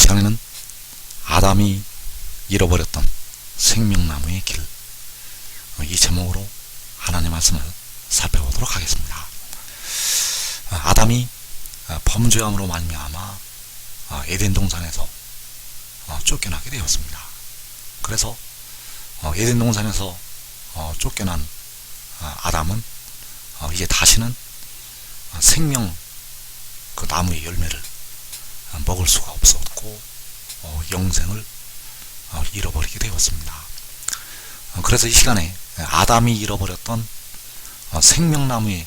시간에는 아담이 잃어버렸던 생명나무의 길, 이 제목으로 하나님의 말씀을 살펴보도록 하겠습니다. 아담이 범죄함으로 말미암아 에덴 동산에서 쫓겨나게 되었습니다. 그래서 에덴 동산에서 쫓겨난 아담은 이제 다시는 생명 그 나무의 열매를 먹을 수가 없었고 영생을 잃어버리게 되었습니다. 그래서 이 시간에 아담이 잃어버렸던 생명나무의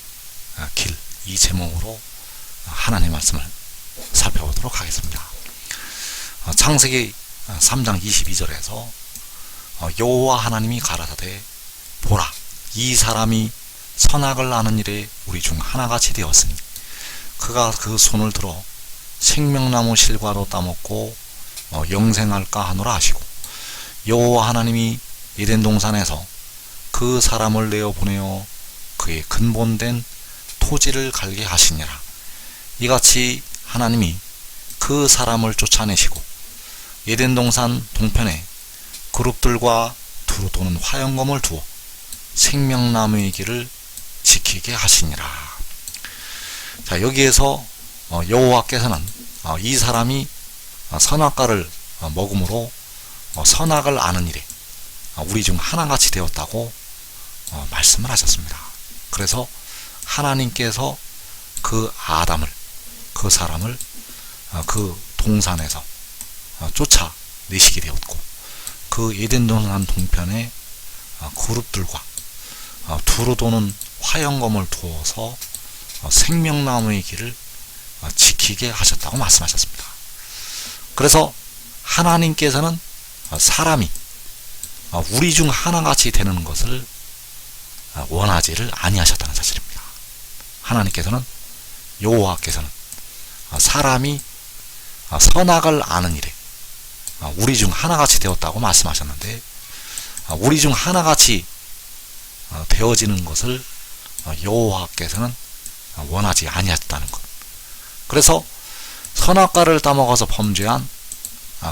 길, 이 제목으로 하나님의 말씀을 살펴보도록 하겠습니다. 창세기 3장 22절에서 여호와 하나님이 가라사대 보라, 이 사람이 선악을 아는 일에 우리 중 하나같이 되었으니 그가 그 손을 들어 생명나무 실과로 따먹고 영생할까 하노라 하시고, 여호와 하나님이 에덴 동산에서 그 사람을 내어 보내어 그의 근본된 토지를 갈게 하시니라. 이같이 하나님이 그 사람을 쫓아내시고 에덴 동산 동편에 그룹들과 두루 도는 화영검을 두어 생명나무의 길을 지키게 하시니라. 자, 여기에서 여호와께서는 이 사람이 선악과를 먹음으로 선악을 아는 일에 우리 중 하나같이 되었다고 말씀을 하셨습니다. 그래서 하나님께서 그 아담을, 그 사람을 그 동산에서 쫓아내시게 되었고, 그 에덴 동산 동편에 그룹들과 두루 도는 화영검을 두어서 생명나무의 길을 지키게 하셨다고 말씀하셨습니다. 그래서 하나님께서는 사람이 우리 중 하나같이 되는 것을 원하지를 아니하셨다는 사실입니다. 하나님께서는, 여호와께서는 사람이 선악을 아는 일에 우리 중 하나같이 되었다고 말씀하셨는데, 우리 중 하나같이 되어지는 것을 여호와께서는 원하지 아니하셨다는 것. 그래서 선악과를 따먹어서 범죄한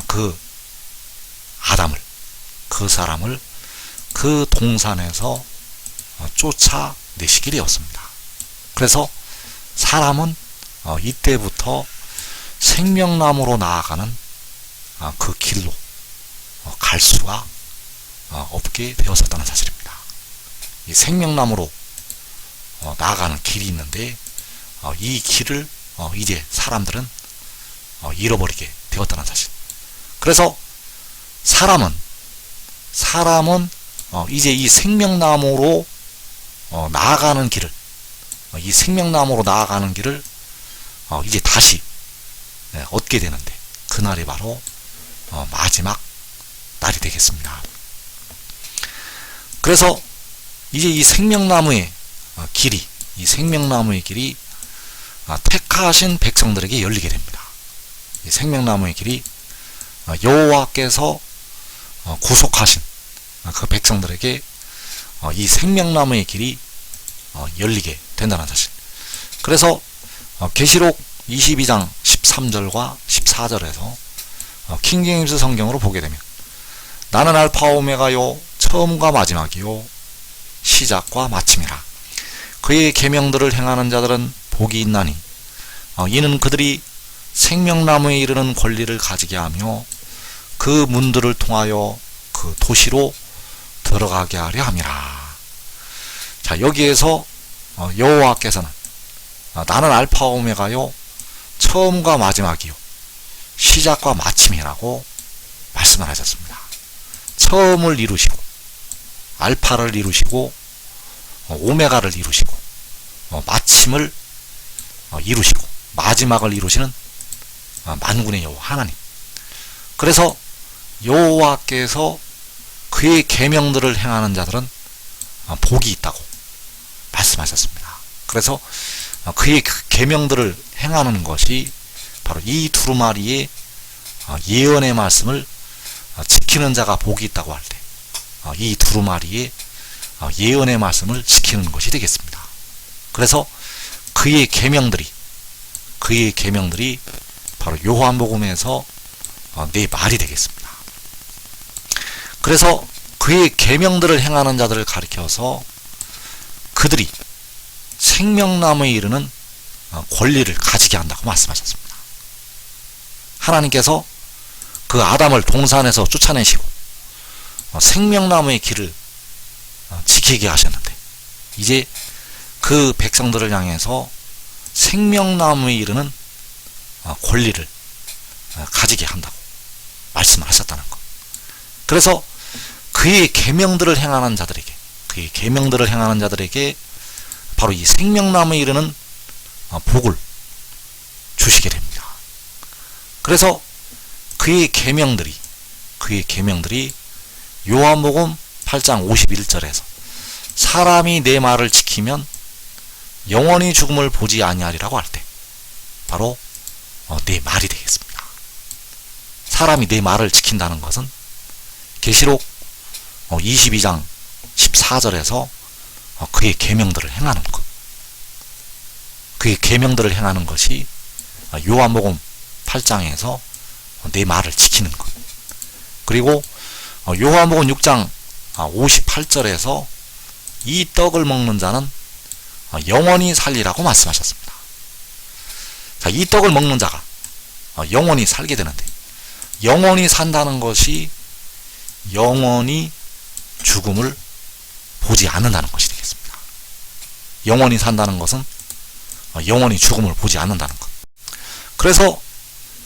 그 아담을, 그 사람을 그 동산에서 쫓아내시게 되었습니다. 그래서 사람은 이때부터 생명나무로 나아가는 그 길로 갈 수가 없게 되었었다는 사실입니다. 이 생명나무로 나아가는 길이 있는데 이 길을 이제 사람들은 잃어버리게 되었다는 사실. 그래서 사람은 이제 이 생명나무로 나아가는 길을, 이 생명나무로 나아가는 길을 이제 다시 얻게 되는데, 그날이 바로 마지막 날이 되겠습니다. 그래서 이제 이 생명나무의 길이, 이 생명나무의 길이 택하신 백성들에게 열리게 됩니다. 이 생명나무의 길이 여호와께서 구속하신 그 백성들에게 이 생명나무의 길이 열리게 된다는 사실. 그래서 계시록 22장 13절과 14절에서 킹제임스 성경으로 보게 되면, 나는 알파 오메가요 처음과 마지막이요 시작과 마침이라. 그의 계명들을 행하는 자들은 복이 있나니 이는 그들이 생명나무에 이르는 권리를 가지게 하며 그 문들을 통하여 그 도시로 들어가게 하려 함이라. 자, 여기에서 여호와께서는 나는 알파 오메가요 처음과 마지막이요 시작과 마침이라고 말씀을 하셨습니다. 처음을 이루시고 알파를 이루시고 오메가를 이루시고 마침을 이루시고 마지막을 이루시는 만군의 여호와 하나님. 그래서 여호와께서 그의 계명들을 행하는 자들은 복이 있다고 말씀하셨습니다. 그래서 그의 계명들을 행하는 것이 바로 이 두루마리의 예언의 말씀을 지키는 자가 복이 있다고 할 때, 이 두루마리의 예언의 말씀을 지키는 것이 되겠습니다. 그래서 그의 계명들이 바로 요한복음에서 네 말이 되겠습니다. 그래서 그의 계명들을 행하는 자들을 가리켜서 그들이 생명나무에 이르는 권리를 가지게 한다고 말씀하셨습니다. 하나님께서 그 아담을 동산에서 쫓아내시고 생명나무의 길을 지키게 하셨는데 이제 그 백성들을 향해서 생명나무에 이르는 권리를 가지게 한다고 말씀을 하셨다는 것. 그래서 그의 계명들을 행하는 자들에게 바로 이 생명나무에 이르는 복을 주시게 됩니다. 그래서 그의 계명들이 요한복음 8장 51절에서 사람이 내 말을 지키면 영원히 죽음을 보지 아니하리라고 할 때 바로 내 말이 되겠습니다. 사람이 내 말을 지킨다는 것은 계시록 22장 14절에서 그의 계명들을 행하는 것, 그의 계명들을 행하는 것이 요한복음 8장에서 내 말을 지키는 것, 그리고 요한복음 6장 58절에서 이 떡을 먹는 자는 영원히 살리라고 말씀하셨습니다. 자, 이 떡을 먹는 자가 영원히 살게 되는데 영원히 산다는 것이 영원히 죽음을 보지 않는다는 것이 되겠습니다. 영원히 산다는 것은 영원히 죽음을 보지 않는다는 것. 그래서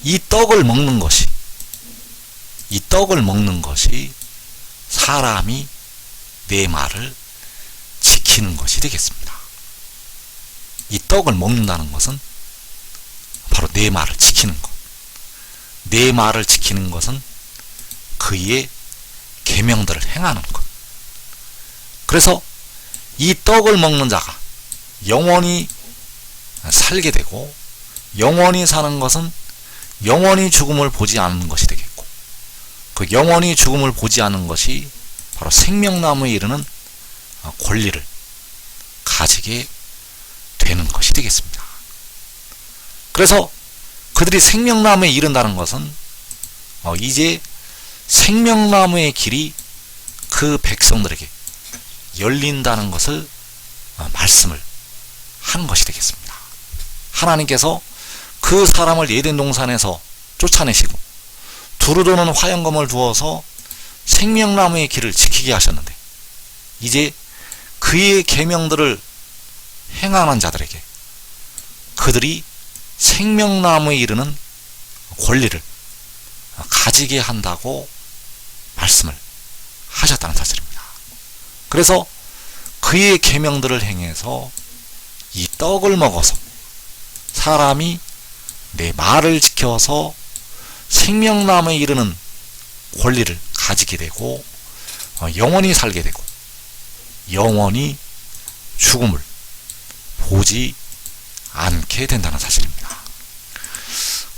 이 떡을 먹는 것이 사람이 내 말을 지키는 것이 되겠습니다. 이 떡을 먹는다는 것은 바로 내 말을 지키는 것. 내 말을 지키는 것은 그의 계명들을 행하는 것. 그래서 이 떡을 먹는 자가 영원히 살게 되고 영원히 사는 것은 영원히 죽음을 보지 않는 것이 되겠고 그 영원히 죽음을 보지 않는 것이 바로 생명나무에 이르는 권리를 가지게 되는 것이 되겠습니다. 그래서 그들이 생명나무에 이른다는 것은 이제 생명나무의 길이 그 백성들에게 열린다는 것을 말씀을 한 것이 되겠습니다. 하나님께서 그 사람을 에덴 동산에서 쫓아내시고 두루 도는 화영검을 두어서 생명나무의 길을 지키게 하셨는데 이제 그의 계명들을 행하는 자들에게 그들이 생명나무에 이르는 권리를 가지게 한다고 말씀을 하셨다는 사실입니다. 그래서 그의 계명들을 행해서 이 떡을 먹어서 사람이 내 말을 지켜서 생명나무에 이르는 권리를 가지게 되고 영원히 살게 되고 영원히 죽음을 보지 않게 된다는 사실입니다.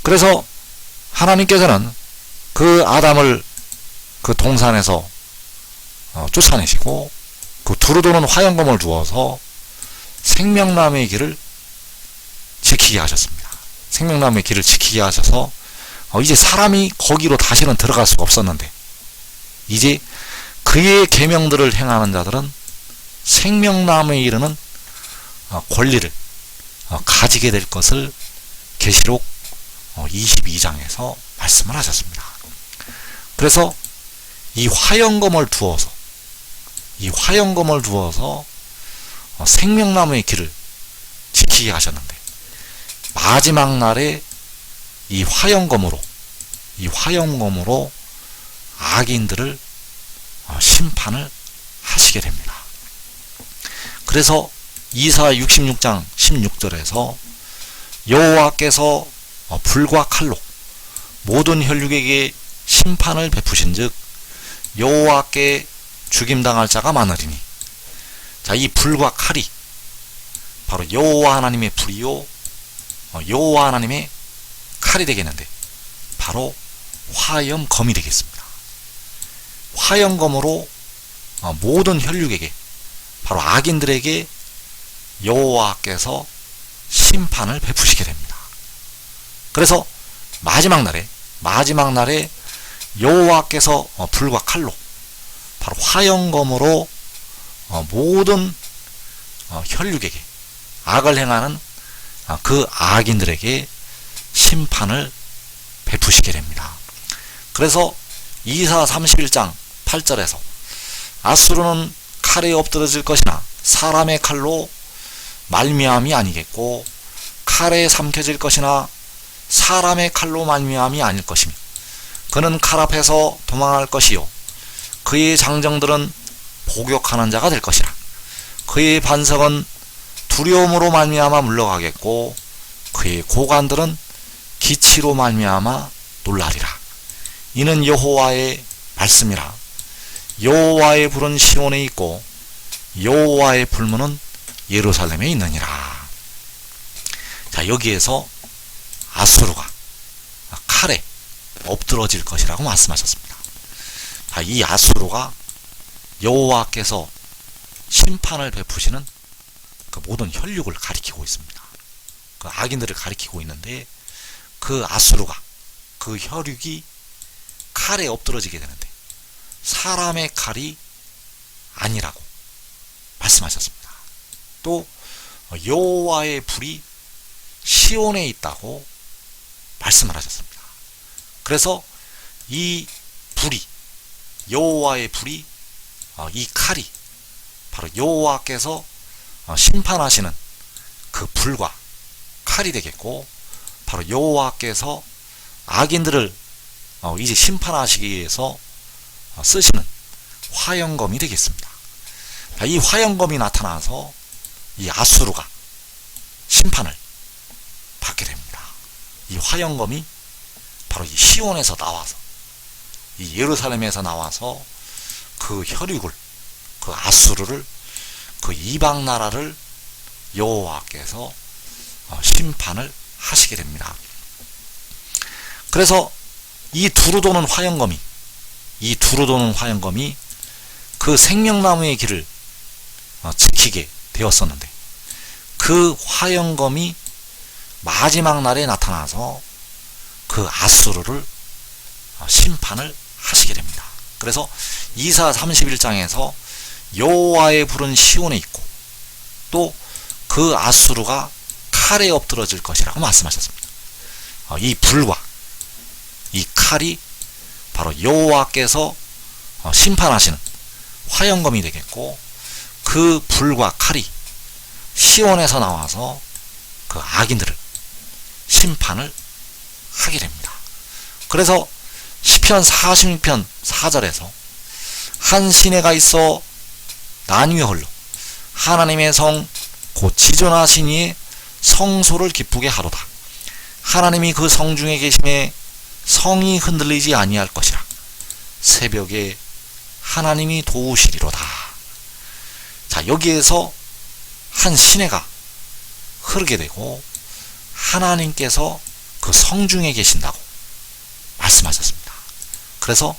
그래서 하나님께서는 그 아담을 그 동산에서 쫓아내시고 그 두루 도는 화영검을 두어서 생명나무의 길을 지키게 하셨습니다. 생명나무의 길을 지키게 하셔서 이제 사람이 거기로 다시는 들어갈 수가 없었는데 이제 그의 계명들을 행하는 자들은 생명나무에 이르는 권리를 가지게 될 것을 계시록 22장에서 말씀을 하셨습니다. 그래서 이 화영검을 두어서 생명나무의 길을 지키게 하셨는데 마지막 날에 이 화영검으로 악인들을 심판을 하시게 됩니다. 그래서 이사 66장 16절에서 여호와께서 불과 칼로 모든 혈육에게 심판을 베푸신즉 여호와께 죽임당할 자가 많으리니, 자, 이 불과 칼이 바로 여호와 하나님의 불이요 여호와 하나님의 칼이 되겠는데 바로 화염검이 되겠습니다. 화염검으로 모든 혈육에게 바로 악인들에게 여호와께서 심판을 베푸시게 됩니다. 그래서 마지막 마지막 날에 여호와께서 불과 칼로 바로 화영검으로 모든 혈육에게 악을 행하는 그 악인들에게 심판을 베푸시게 됩니다. 그래서 이사 31장 8절에서 아수르는 칼에 엎드러질 것이나 사람의 칼로 말미암이 아니겠고 칼에 삼켜질 것이나 사람의 칼로 말미암이 아닐 것이며 그는 칼 앞에서 도망할 것이요 그의 장정들은 복역하는 자가 될 것이라. 그의 반석은 두려움으로 말미암아 물러가겠고 그의 고관들은 기치로 말미암아 놀라리라. 이는 여호와의 말씀이라. 여호와의 불은 시온에 있고 여호와의 불문은 예루살렘에 있느니라. 자, 여기에서 아수르가 칼에 엎드러질 것이라고 말씀하셨습니다. 자, 이 아수르가 여호와께서 심판을 베푸시는 그 모든 혈육을 가리키고 있습니다. 그 악인들을 가리키고 있는데 그 아수르가 그 혈육이 칼에 엎드러지게 되는데 사람의 칼이 아니라고 말씀하셨습니다. 또 여호와의 불이 시온에 있다고 말씀을 하셨습니다. 그래서 이 불이 여호와의 불이 이 칼이 바로 여호와께서 심판하시는 그 불과 칼이 되겠고 바로 여호와께서 악인들을 이제 심판하시기 위해서 쓰시는 화영검이 되겠습니다. 이 화영검이 나타나서 이 아수르가 심판을 받게 됩니다. 이 화영검이 바로 이 시온에서 나와서 이 예루살렘에서 나와서 그 혈육을 그 아수르를 그 이방 나라를 여호와께서 심판을 하시게 됩니다. 그래서 이 두루 도는 화영검이 그 생명나무의 길을 지키게 되었었는데 그 화영검이 마지막 날에 나타나서 그 아수르를 심판을 하시게 됩니다. 그래서 이사 31장에서 여호와의 불은 시온에 있고 또 그 아수르가 칼에 엎드러질 것이라고 말씀하셨습니다. 이 불과 이 칼이 바로 여호와께서 심판하시는 화영검이 되겠고 그 불과 칼이 시온에서 나와서 그 악인들을 심판을 하게 됩니다. 그래서 시편 46편 4절에서 한 시내가 있어 난 위에 홀로 하나님의 성 곧 지존하신 이의 성소를 기쁘게 하도다. 하나님이 그 성 중에 계심에 성이 흔들리지 아니할 것이라. 새벽에 하나님이 도우시리로다. 자, 여기에서 한 시내가 흐르게 되고 하나님께서 그 성 중에 계신다고 말씀하셨습니다. 그래서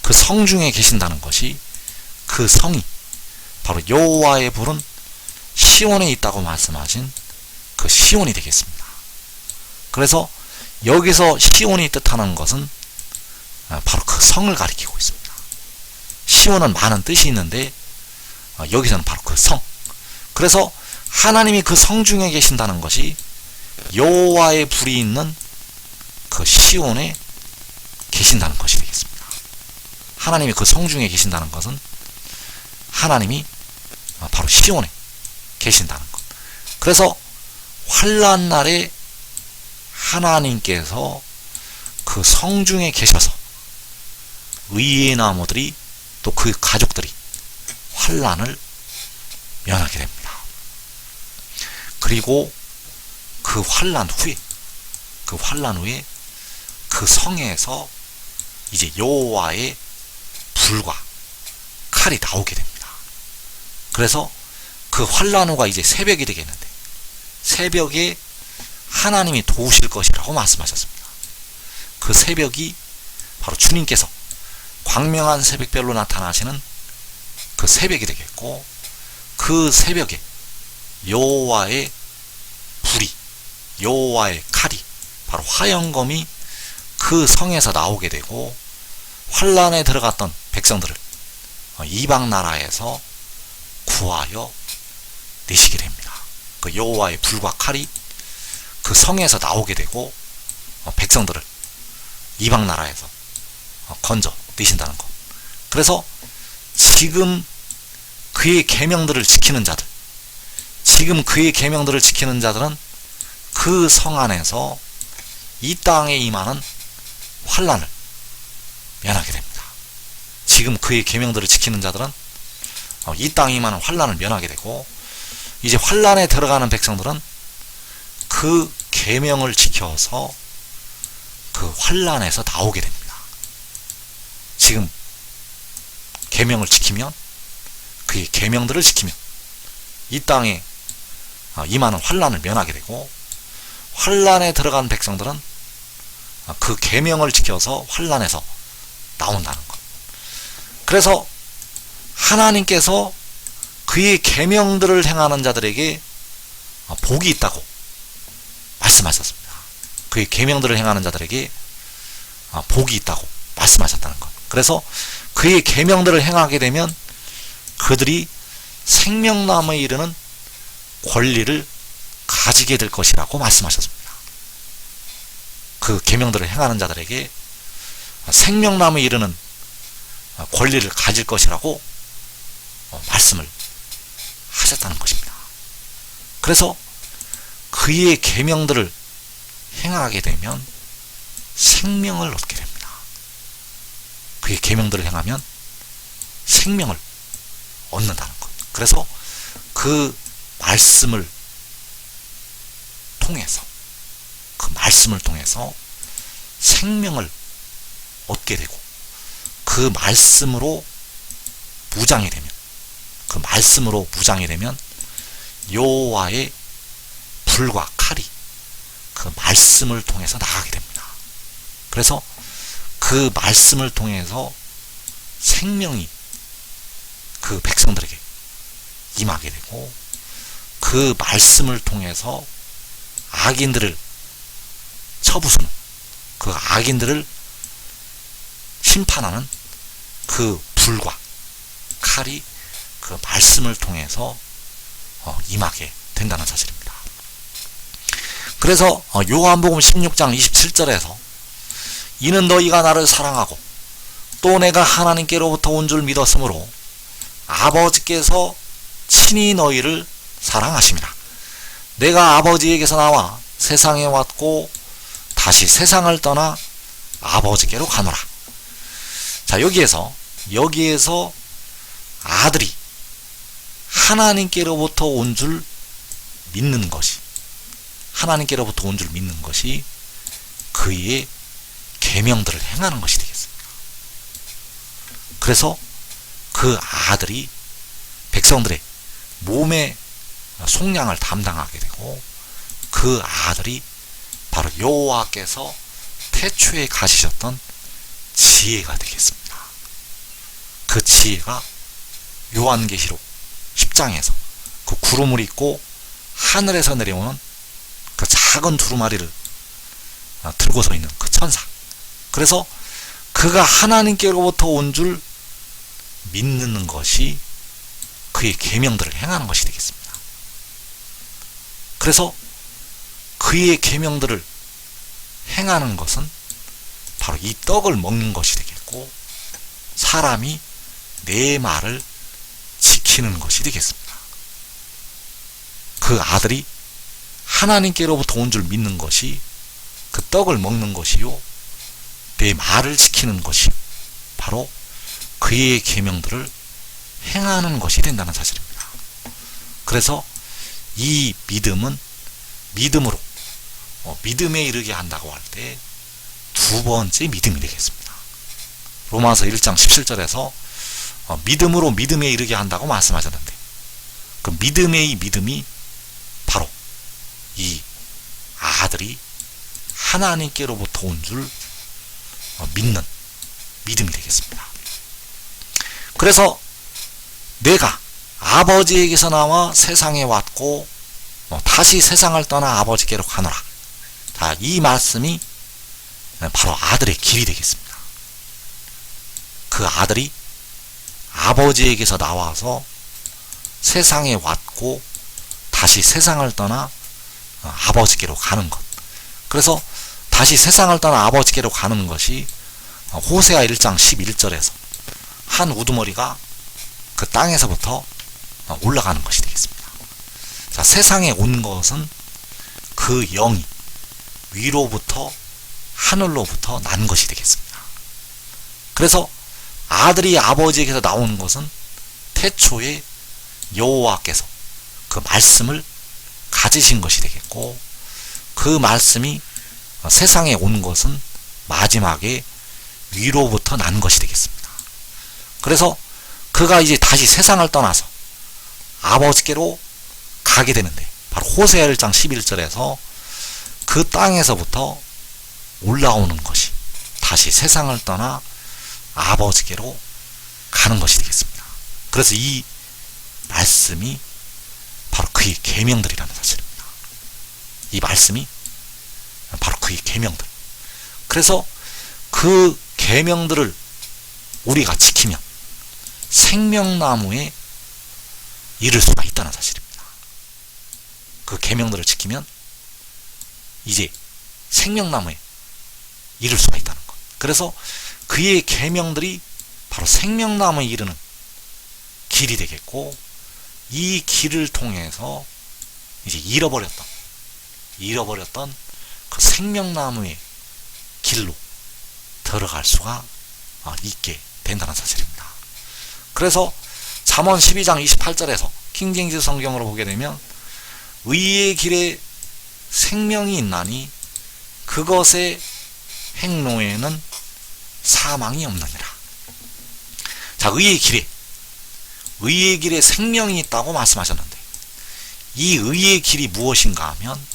그 성 중에 계신다는 것이 그 성이 바로 여호와의 불은 시온에 있다고 말씀하신 그 시온이 되겠습니다. 그래서 여기서 시온이 뜻하는 것은 바로 그 성을 가리키고 있습니다. 시온은 많은 뜻이 있는데 여기서는 바로 그 성. 그래서 하나님이 그 성 중에 계신다는 것이 여호와의 불이 있는 그 시온에 계신다는 것이 되겠습니다. 하나님이 그 성 중에 계신다는 것은 하나님이 바로 시온에 계신다는 것. 그래서 환난 날에 하나님께서 그 성 중에 계셔서 의의 나무들이 또 그 가족들이 환난을 면하게 됩니다. 그리고 그 환난 후에 그 성에서 이제 여호와의 불과 칼이 나오게 됩니다. 그래서 그 환난 후가 이제 새벽이 되겠는데 새벽에 하나님이 도우실 것이라고 말씀하셨습니다. 그 새벽이 바로 주님께서 광명한 새벽별로 나타나시는 그 새벽이 되겠고 그 새벽에 여호와의 불이 여호와의 칼이 바로 화영검이 그 성에서 나오게 되고 환란에 들어갔던 백성들을 이방 나라에서 구하여 내시게 됩니다. 그 여호와의 불과 칼이 그 성에서 나오게 되고 백성들을 이방 나라에서 건져 내신다는 것. 그래서 지금 그의 계명들을 지키는 자들, 지금 그의 계명들을 지키는 자들은 그 성 안에서 이 땅에 임하는 환란을 면하게 됩니다. 지금 그의 계명들을 지키는 자들은 이 땅에 임하는 환란을 면하게 되고, 이제 환란에 들어가는 백성들은 그 계명을 지켜서 그 환란에서 나오게 됩니다. 지금 계명을 지키면, 그의 계명들을 지키면 이 땅에 임하는 환란을 면하게 되고, 환란에 들어간 백성들은 그 계명을 지켜서 환란에서 나온다는 것. 그래서 하나님께서 그의 계명들을 행하는 자들에게 복이 있다고 말씀하셨습니다. 그의 계명들을 행하는 자들에게 복이 있다고 말씀하셨다는 것. 그래서 그의 계명들을 행하게 되면 그들이 생명나무에 이르는 권리를 가지게 될 것이라고 말씀하셨습니다. 그 계명들을 행하는 자들에게 생명나무에 이르는 권리를 가질 것이라고 말씀을 하셨다는 것입니다. 그래서 그의 계명들을 행하게 되면 생명을 얻게 됩니다. 그의 계명들을 행하면 생명을 얻는다는 것. 그래서 그 말씀을 통해서 생명을 얻게 되고, 그 말씀으로 무장이 되면 여호와의 불과 칼이 그 말씀을 통해서 나가게 됩니다. 그래서 그 말씀을 통해서 생명이 그 백성들에게 임하게 되고, 그 말씀을 통해서 악인들을 쳐부수는, 그 악인들을 심판하는 그 불과 칼이 그 말씀을 통해서 임하게 된다는 사실입니다. 그래서 요한복음 16장 27절에서 이는 너희가 나를 사랑하고 또 내가 하나님께로부터 온 줄 믿었으므로 아버지께서 친히 너희를 사랑하심이라. 내가 아버지에게서 나와 세상에 왔고 다시 세상을 떠나 아버지께로 가노라. 자, 여기에서 아들이 하나님께로부터 온 줄 믿는 것이, 그의 계명들을 행하는 것이 되겠습니다. 그래서 그 아들이 백성들의 몸의 속량을 담당하게 되고, 그 아들이 바로 여호와께서 태초에 가지셨던 지혜가 되겠습니다. 그 지혜가 요한계시록 10장에서 그 구름을 입고 하늘에서 내려오는 그 작은 두루마리를 들고 서 있는 그 천사. 그래서 그가 하나님께로부터 온 줄 믿는 것이 그의 계명들을 행하는 것이 되겠습니다. 그래서 그의 계명들을 행하는 것은 바로 이 떡을 먹는 것이 되겠고, 사람이 내 말을 지키는 것이 되겠습니다. 그 아들이 하나님께로부터 온 줄 믿는 것이 그 떡을 먹는 것이요, 내 말을 지키는 것이 바로 그의 계명들을 행하는 것이 된다는 사실입니다. 그래서 이 믿음은 믿음으로 믿음에 이르게 한다고 할 때 두 번째 믿음이 되겠습니다. 로마서 1장 17절에서 믿음으로 믿음에 이르게 한다고 말씀하셨는데, 그 믿음의 이 믿음이 바로 이 아들이 하나님께로부터 온 줄 믿는 믿음이 되겠습니다. 그래서 내가 아버지에게서 나와 세상에 왔고 다시 세상을 떠나 아버지께로 가노라. 자, 이 말씀이 바로 아들의 길이 되겠습니다. 그 아들이 아버지에게서 나와서 세상에 왔고 다시 세상을 떠나 아버지께로 가는 것. 그래서 다시 세상을 떠나 아버지께로 가는 것이 호세아 1장 11절에서 한 우두머리가 그 땅에서부터 올라가는 것이 되겠습니다. 자, 세상에 온 것은 그 영이 위로부터 하늘로부터 난 것이 되겠습니다. 그래서 아들이 아버지에게서 나오는 것은 태초에 여호와께서 그 말씀을 가지신 것이 되겠고, 그 말씀이 세상에 온 것은 마지막에 위로부터 난 것이 되겠습니다. 그래서 그가 이제 다시 세상을 떠나서 아버지께로 가게 되는데, 바로 호세아 1장 11절에서 그 땅에서부터 올라오는 것이 다시 세상을 떠나 아버지께로 가는 것이 되겠습니다. 그래서 이 말씀이 바로 그의 계명들이라는 사실입니다. 이 말씀이 바로 그의 계명들. 그래서 그 계명들을 우리가 지키면 생명나무에 이를 수가 있다는 사실입니다. 그 계명들을 지키면 이제 생명나무에 이를 수가 있다는 것. 그래서 그의 계명들이 바로 생명나무에 이르는 길이 되겠고, 이 길을 통해서 이제 잃어버렸던 그 생명나무의 길로 들어갈 수가 있게 된다는 사실입니다. 그래서 잠언 12장 28절에서 킹제임스 성경으로 보게 되면 의의 길에 생명이 있나니 그것의 행로에는 사망이 없느니라. 자, 의의 길에 생명이 있다고 말씀하셨는데, 이 의의 길이 무엇인가 하면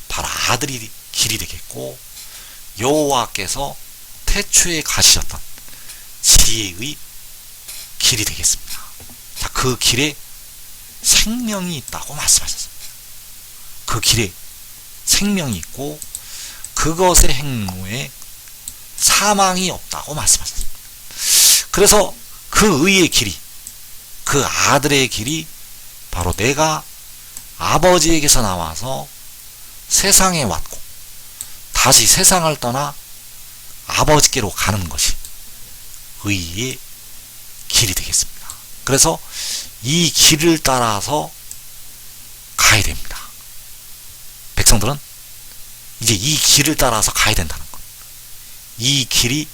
바로 아들이 길이 되겠고, 여호와께서 태초에 가시셨던 지혜의 길이 되겠습니다. 자, 그 길에 생명이 있다고 말씀하셨습니다. 그 길에 생명이 있고 그것의 행로에 사망이 없다고 말씀하셨습니다. 그래서 그 의의 길이, 그 아들의 길이 바로 내가 아버지에게서 나와서 세상에 왔고 다시 세상을 떠나 아버지께로 가는 것이 의의 길이 되겠습니다. 그래서 이 길을 따라서 가야 됩니다. 백성들은 이제 이 길을 따라서 가야 된다는 것. 이 길이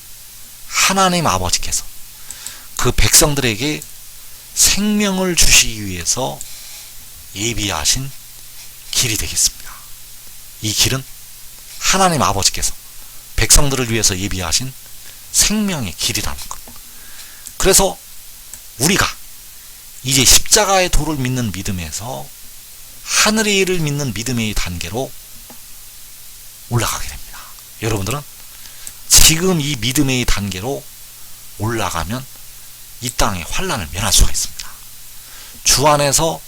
하나님 아버지께서 그 백성들에게 생명을 주시기 위해서 예비하신 길이 되겠습니다. 이 길은 하나님 아버지께서 백성들을 위해서 예비하신 생명의 길이라는 것. 그래서 우리가 이제 십자가의 도를 믿는 믿음에서 하늘의 일을 믿는 믿음의 단계로 올라가게 됩니다. 여러분들은 지금 이 믿음의 단계로 올라가면 이 땅의 환난을 면할 수가 있습니다. 주 안에서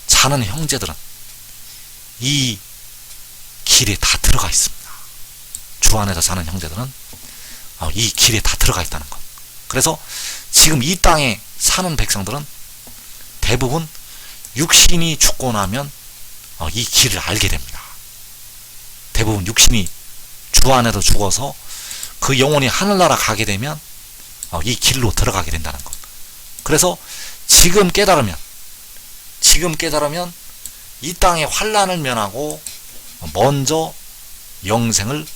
사는 형제들은 이 길에 다 들어가 있습니다. 주 안에서 사는 형제들은 이 길에 다 들어가 있다는 것. 그래서 지금 이 땅에 사는 백성들은 대부분 육신이 죽고 나면 이 길을 알게 됩니다. 대부분 육신이 주 안에서 죽어서 그 영혼이 하늘나라 가게 되면 이 길로 들어가게 된다는 것. 그래서 지금 깨달으면 이 땅의 환난을 면하고 먼저 영생을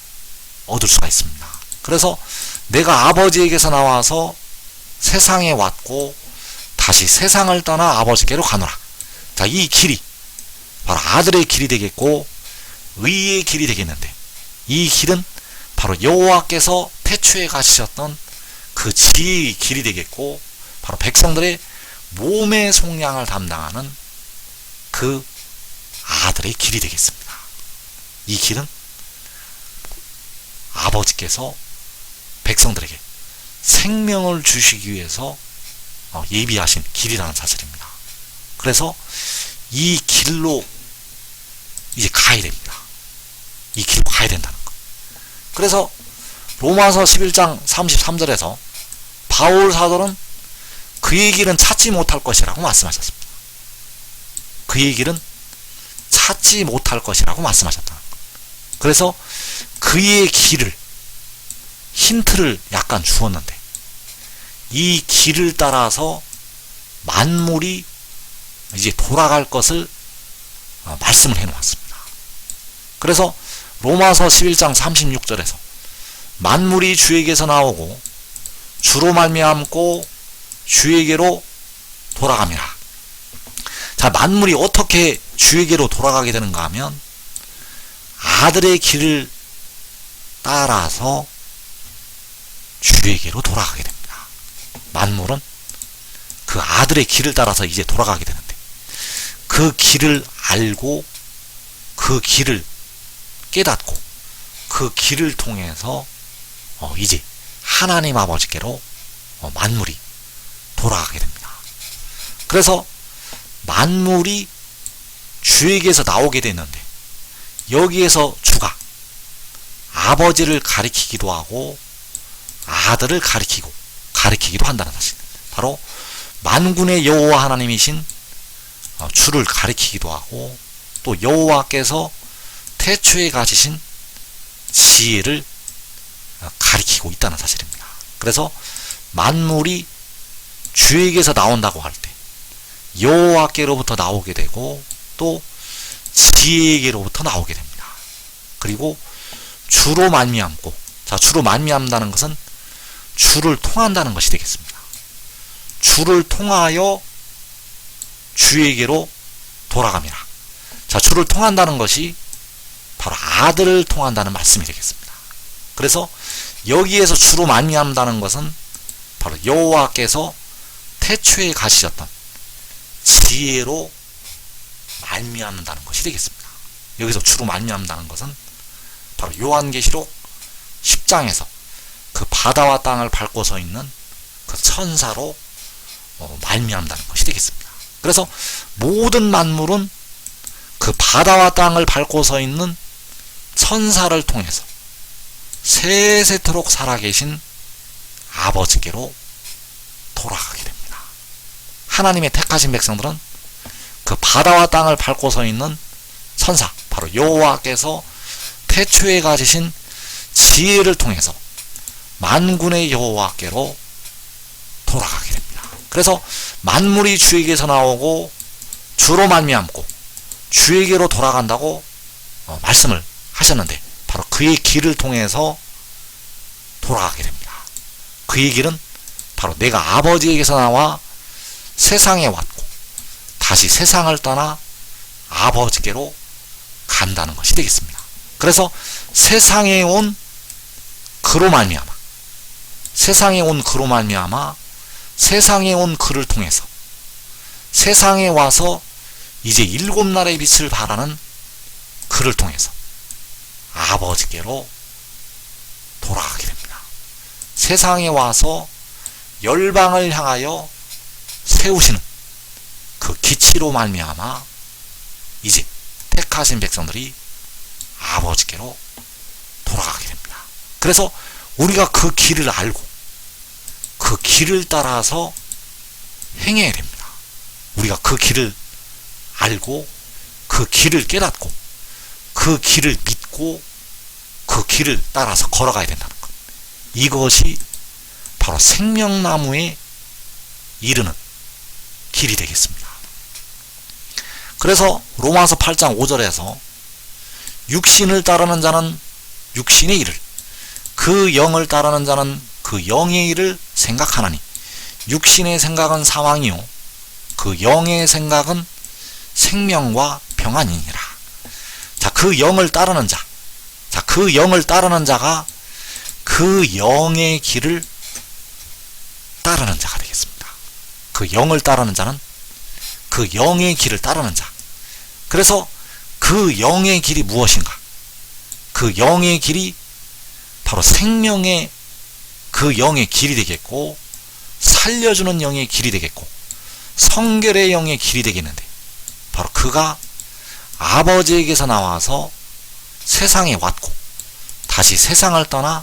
얻을 수가 있습니다. 그래서 내가 아버지에게서 나와서 세상에 왔고 다시 세상을 떠나 아버지께로 가노라. 자, 이 길이 바로 아들의 길이 되겠고 의의 길이 되겠는데, 이 길은 바로 여호와께서 태초에 가시셨던 그 지혜의 길이 되겠고, 바로 백성들의 몸의 속량을 담당하는 그 아들의 길이 되겠습니다. 이 길은 아버지께서 백성들에게 생명을 주시기 위해서 예비하신 길이라는 사실입니다. 그래서 이 길로 이제 가야 됩니다. 이 길로 가야 된다는 것. 그래서 로마서 11장 33절에서 바울 사도는 그의 길은 찾지 못할 것이라고 말씀하셨습니다. 그의 길은 찾지 못할 것이라고 말씀하셨다. 그래서 그의 길을 힌트를 약간 주었는데 이 길을 따라서 만물이 이제 돌아갈 것을 말씀을 해놓았습니다. 그래서 로마서 11장 36절에서 만물이 주에게서 나오고 주로 말미암고 주에게로 돌아갑니다. 자, 만물이 어떻게 주에게로 돌아가게 되는가 하면 아들의 길을 따라서 주에게로 돌아가게 됩니다. 만물은 그 아들의 길을 따라서 이제 돌아가게 되는데 그 길을 알고 그 길을 깨닫고 그 길을 통해서 이제 하나님 아버지께로 만물이 돌아가게 됩니다. 그래서 만물이 주에게서 나오게 됐는데 여기에서 주가 아버지를 가리키기도 하고 아들을 가리키기도 한다는 사실. 바로 만군의 여호와 하나님이신 주를 가리키기도 하고 또 여호와께서 태초에 가지신 지혜를 가리키고 있다는 사실입니다. 그래서 만물이 주에게서 나온다고 할 때 여호와께로부터 나오게 되고 또 지혜에게로부터 나오게 됩니다. 그리고 주로 말미암고, 자, 주로 말미암다는 것은 주를 통한다는 것이 되겠습니다. 주를 통하여 주에게로 돌아갑니다. 자, 주를 통한다는 것이 바로 아들을 통한다는 말씀이 되겠습니다. 그래서 여기에서 주로 말미암다는 것은 바로 여호와께서 태초에 가지셨던 지혜로 말미암는다는 것이 되겠습니다. 여기서 주로 말미암다는 것은 바로 요한계시록 10장에서 그 바다와 땅을 밟고 서 있는 그 천사로 말미암다는 것이 되겠습니다. 그래서 모든 만물은 그 바다와 땅을 밟고 서 있는 천사를 통해서 세세토록 살아계신 아버지께로 돌아가게 됩니다. 하나님의 택하신 백성들은 그 바다와 땅을 밟고 서 있는 천사, 바로 여호와께서 태초에 가지신 지혜를 통해서 만군의 여호와께로 돌아가게 됩니다. 그래서 만물이 주에게서 나오고 주로 말미암고 주에게로 돌아간다고 말씀을 하셨는데 바로 그의 길을 통해서 돌아가게 됩니다. 그의 길은 바로 내가 아버지에게서 나와 세상에 왔고 다시 세상을 떠나 아버지께로 간다는 것이 되겠습니다. 그래서 세상에 온 그로 말미암아 세상에 온 그를 통해서 세상에 와서 이제 일곱 날의 빛을 발하는 그를 통해서 아버지께로 돌아가게 됩니다. 세상에 와서 열방을 향하여 세우시는 그 기치로 말미암아 이제 택하신 백성들이 아버지께로 돌아가게 됩니다. 그래서 우리가 그 길을 알고 그 길을 따라서 행해야 됩니다. 우리가 그 길을 알고 그 길을 깨닫고 그 길을 믿고 그 길을 따라서 걸어가야 된다는 것. 이것이 바로 생명나무에 이르는 길이 되겠습니다. 그래서 로마서 8장 5절에서 육신을 따르는 자는 육신의 일을, 그 영을 따르는 자는 그 영의 일을 생각하나니 육신의 생각은 사망이요 그 영의 생각은 생명과 평안이니라. 자, 그 영을 따르는 자, 그 영을 따르는 자가 그 영의 길을 따르는 자가 되겠습니다. 그 영을 따르는 자는 그 영의 길을 따르는 자. 그래서 그 영의 길이 무엇인가? 그 영의 길이 바로 생명의 그 영의 길이 되겠고, 살려주는 영의 길이 되겠고, 성결의 영의 길이 되겠는데, 바로 그가 아버지에게서 나와서 세상에 왔고 다시 세상을 떠나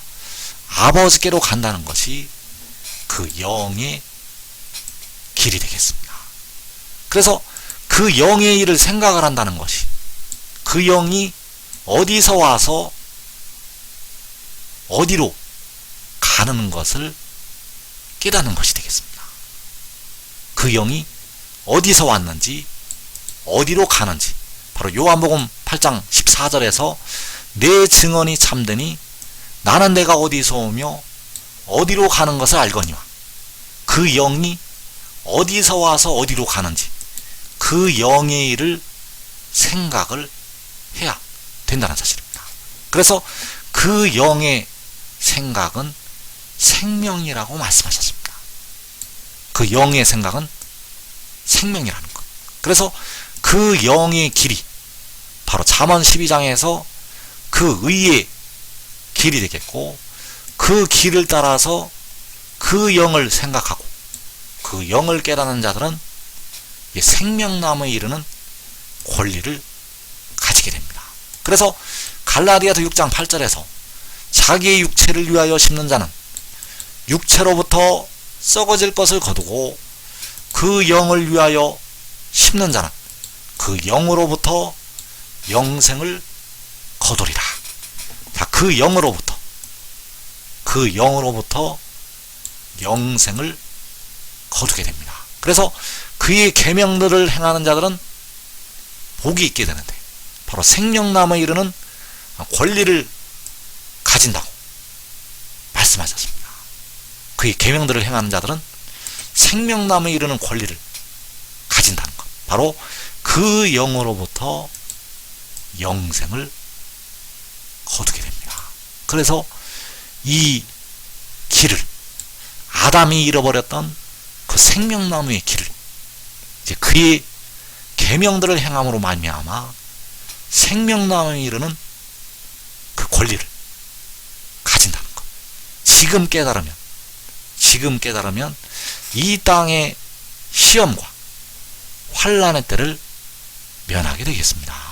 아버지께로 간다는 것이 그 영의 길이 되겠습니다. 그래서 그 영의 일을 생각을 한다는 것이 그 영이 어디서 와서 어디로 가는 것을 깨닫는 것이 되겠습니다. 그 영이 어디서 왔는지 어디로 가는지 바로 요한복음 8장 14절에서 내 증언이 참되니 나는 내가 어디서 오며 어디로 가는 것을 알거니와 그 영이 어디서 와서 어디로 가는지 그 영의 일을 생각을 해야 된다는 사실입니다. 그래서 그 영의 생각은 생명이라고 말씀하셨습니다. 그 영의 생각은 생명이라는 것. 그래서 그 영의 길이 바로 잠언 12장에서 그 의의 길이 되겠고 그 길을 따라서 그 영을 생각하고 그 영을 깨닫는 자들은 생명나무에 이르는 권리를 가지게 됩니다. 그래서 갈라디아서 6장 8절에서 자기의 육체를 위하여 심는 자는 육체로부터 썩어질 것을 거두고 그 영을 위하여 심는 자는 그 영으로부터 영생을 거두리라. 자, 그 영으로부터 영생을 거두게 됩니다. 그래서 그의 계명들을 행하는 자들은 복이 있게 되는데 바로 생명나무에 이르는 권리를 가진다고 말씀하셨습니다. 그의 계명들을 행하는 자들은 생명나무에 이르는 권리를 가진다는 것. 바로 그 영으로부터 영생을 거두게 됩니다. 그래서 이 길을 아담이 잃어버렸던 그 생명나무의 길을 이제 그의 계명들을 행함으로 말미암아 생명나무에 이르는 그 권리를 가진다는 것. 지금 깨달으면 이 땅의 시험과 환난의 때를 면하게 되겠습니다.